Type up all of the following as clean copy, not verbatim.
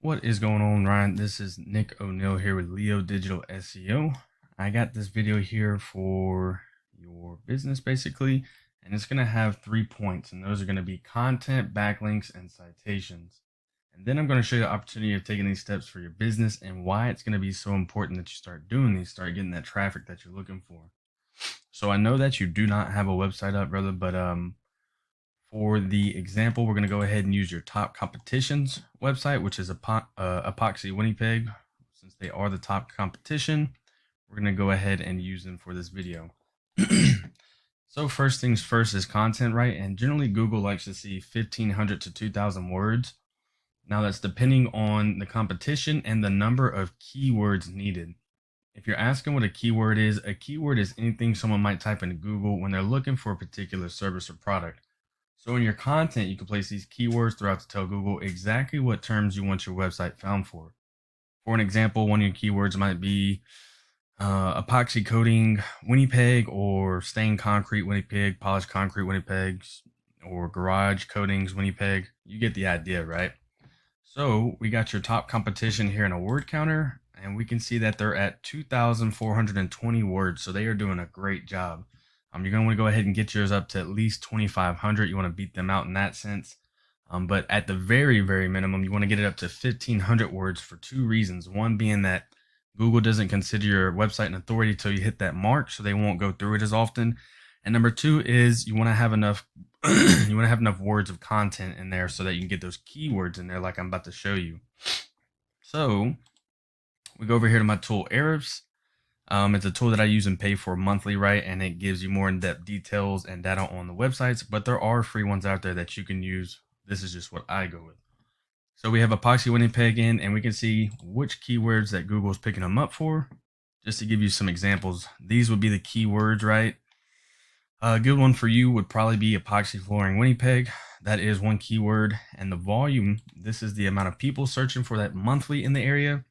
What is going on, Ryan? This is Nick O'Neill here with Leo Digital SEO. I got this video here for your business basically, and it's going to have 3 points, and those are going to be content, backlinks, and citations. And then I'm going to show you the opportunity of taking these steps for your business and why it's going to be so important that you start doing these, start getting that traffic that you're looking for. So I know that you do not have a website up, brother, but for the example, we're going to go ahead and use your top competition's website, which is Epoxy Winnipeg. Since they are the top competition, we're going to go ahead and use them for this video. So first things first is content, right? And generally Google likes to see 1,500 to 2,000 words. Now that's depending on the competition and the number of keywords needed. If you're asking what a keyword is anything someone might type into Google when they're looking for a particular service or product. So in your content, you can place these keywords throughout to tell Google exactly what terms you want your website found for. For an example, one of your keywords might be epoxy coating Winnipeg, or stained concrete Winnipeg, polished concrete Winnipeg, or garage coatings Winnipeg. You get the idea, right? So we got your top competition here in a word counter, and we can see that they're at 2,420 words. So they are doing a great job. You're going to want to go ahead and get yours up to at least 2,500. You want to beat them out in that sense. But at the very, very minimum, you want to get it up to 1,500 words for two reasons. One being that Google doesn't consider your website an authority until you hit that mark, so they won't go through it as often. And number two is you want to have enough you want to have enough words of content in there so that you can get those keywords in there like I'm about to show you. So we go over here to my tool Ahrefs. It's a tool that I use and pay for monthly, right? And it gives you more in-depth details and data on the websites, but there are free ones out there that you can use. This is just what I go with. So we have Epoxy Winnipeg in, and we can see which keywords that Google is picking them up for. Just to give you some examples, these would be the keywords, right? A good one for you would probably be epoxy flooring Winnipeg. That is one keyword. And the volume, this is the amount of people searching for that monthly in the area.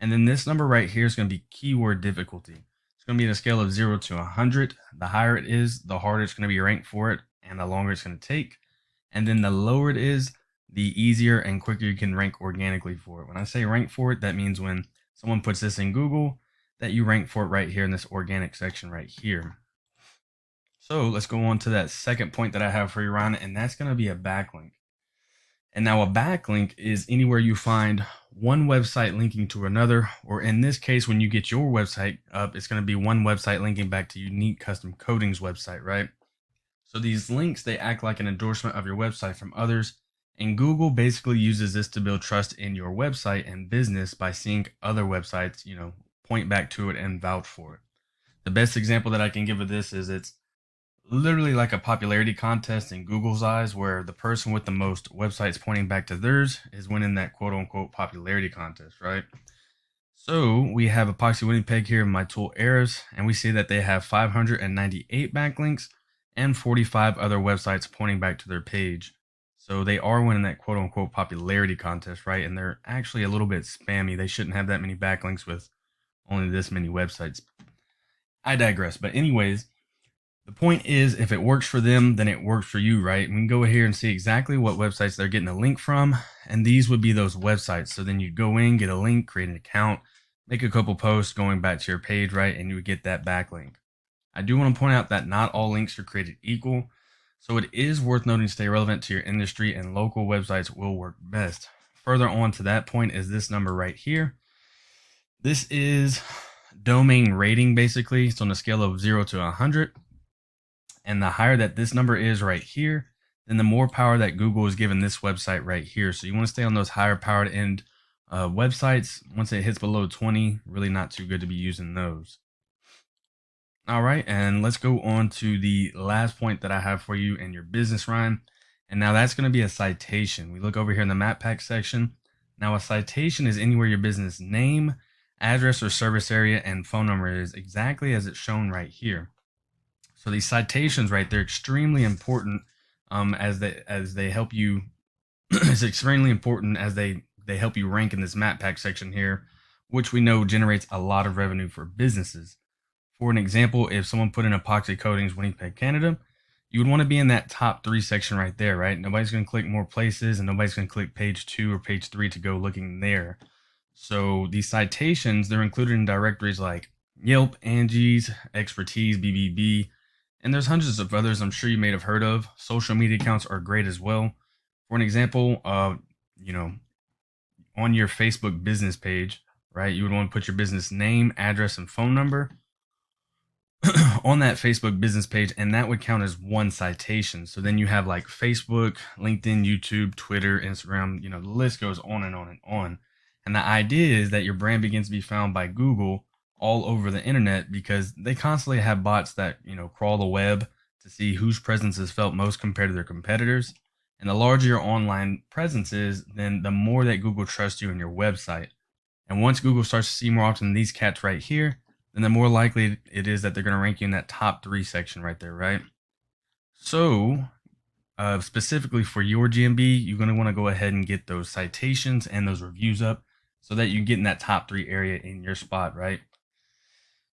And then this number right here is going to be keyword difficulty. It's going to be on a scale of 0 to 100. The higher it is, the harder it's going to be ranked for it, and the longer it's going to take. And then the lower it is, the easier and quicker you can rank organically for it. When I say rank for it, that means when someone puts this in Google, that you rank for it right here in this organic section right here. So let's go on to that second point that I have for you, Ryan, and that's going to be a backlink. And now a backlink is anywhere you find one website linking to another, or in this case, when you get your website up, it's going to be one website linking back to You-Nique Custom Coatings website, right? So these links, they act like an endorsement of your website from others, and Google basically uses this to build trust in your website and business by seeing other websites, point back to it and vouch for it. The best example that I can give of this is it's literally like a popularity contest in Google's eyes, where the person with the most websites pointing back to theirs is winning that quote unquote popularity contest, right? So we have Epoxy Winnipeg here in my tool Ahrefs, and we see that they have 598 backlinks and 45 other websites pointing back to their page. So they are winning that quote unquote popularity contest, right? And they're actually a little bit spammy. They shouldn't have that many backlinks with only this many websites. I digress. But anyways, the point is, if it works for them, then it works for you, right? We can go here and see exactly what websites they're getting a link from, and these would be those websites. So then you go in, get a link, create an account, make a couple posts going back to your page, right? And you would get that backlink. I do want to point out that not all links are created equal, so it is worth noting to stay relevant to your industry, and local websites will work best. Further on to that point is this number right here. This is domain rating, basically. So on a scale of 0 to 100. And the higher that this number is right here, then the more power that Google is giving this website right here. So you want to stay on those higher powered end websites. Once it hits below 20, really not too good to be using those. All right, and let's go on to the last point that I have for you in your business, Ryan. And now that's going to be a citation. We look over here in the map pack section. Now a citation is anywhere your business name, address, or service area and phone number is exactly as it's shown right here. So these citations, right, they're extremely important as they help you. It's extremely important as they help you rank in this map pack section here, which we know generates a lot of revenue for businesses. For an example, if someone put in epoxy coatings Winnipeg, Canada, you would want to be in that top 3 section right there, right? Nobody's going to click more places and nobody's going to click page 2 or page 3 to go looking there. So these citations, they're included in directories like Yelp, Angie's, Expertise, BBB, and there's hundreds of others I'm sure you may have heard of. Social media accounts are great as well. For an example, you know, on your Facebook business page, right, you would want to put your business name, address, and phone number on that Facebook business page, and that would count as one citation. So then you have like Facebook, LinkedIn, YouTube, Twitter, Instagram, the list goes on and on and on. And the idea is that your brand begins to be found by Google all over the internet because they constantly have bots that, crawl the web to see whose presence is felt most compared to their competitors. And the larger your online presence is, then the more that Google trusts you and your website. And once Google starts to see more often these cats right here, then the more likely it is that they're going to rank you in that top 3 section right there, right? So, specifically for your GMB, you're going to want to go ahead and get those citations and those reviews up so that you get in that top 3 area in your spot, right?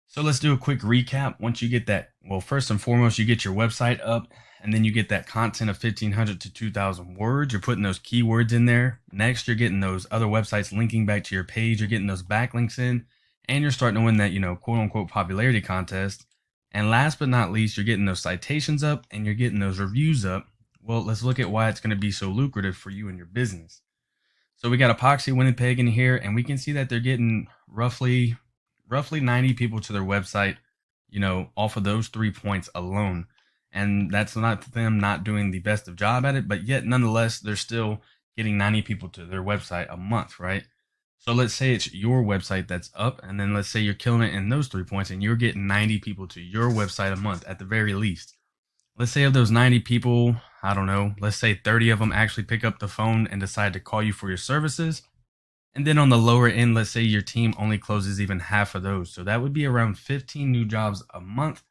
So let's do a quick recap. Once you get that, well, first and foremost, you get your website up, and then you get that content of 1,500 to 2,000 words. You're putting those keywords in there. Next, you're getting those other websites linking back to your page. You're getting those backlinks in, and you're starting to win that, quote unquote popularity contest. And last but not least, you're getting those citations up and you're getting those reviews up. Well, let's look at why it's going to be so lucrative for you and your business. So we got Epoxy Winnipeg in here, and we can see that they're getting roughly 90 people to their website, off of those 3 points alone. And that's not them not doing the best of job at it, but yet nonetheless, they're still getting 90 people to their website a month, right? So let's say it's your website that's up, and then let's say you're killing it in those 3 points and you're getting 90 people to your website a month at the very least. Let's say of those 90 people, I don't know, let's say 30 of them actually pick up the phone and decide to call you for your services. And then on the lower end, let's say your team only closes even half of those. So that would be around 15 new jobs a month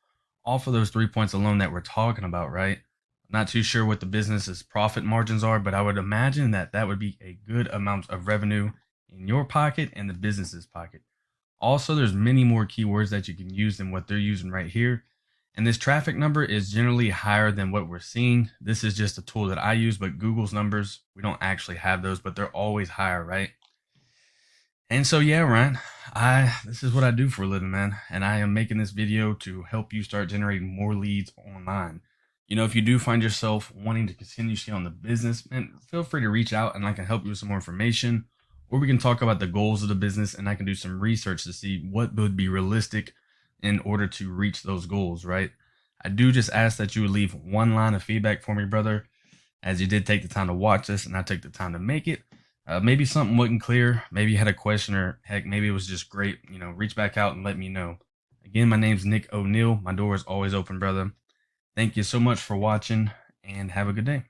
off of those 3 points alone that we're talking about, right? I'm not too sure what the business's profit margins are, but I would imagine that that would be a good amount of revenue in your pocket and the business's pocket. Also, there's many more keywords that you can use than what they're using right here. And this traffic number is generally higher than what we're seeing. This is just a tool that I use, but Google's numbers, we don't actually have those, but they're always higher, right? And so, yeah, Ryan, this is what I do for a living, man. And I am making this video to help you start generating more leads online. If you do find yourself wanting to continue scaling the business, man, feel free to reach out and I can help you with some more information. Or we can talk about the goals of the business and I can do some research to see what would be realistic in order to reach those goals, right? I do just ask that you would leave one line of feedback for me, brother, as you did take the time to watch this and I took the time to make it. Maybe something wasn't clear. Maybe you had a question, or heck, maybe it was just great. Reach back out and let me know. Again, my name's Nick O'Neill. My door is always open, brother. Thank you so much for watching and have a good day.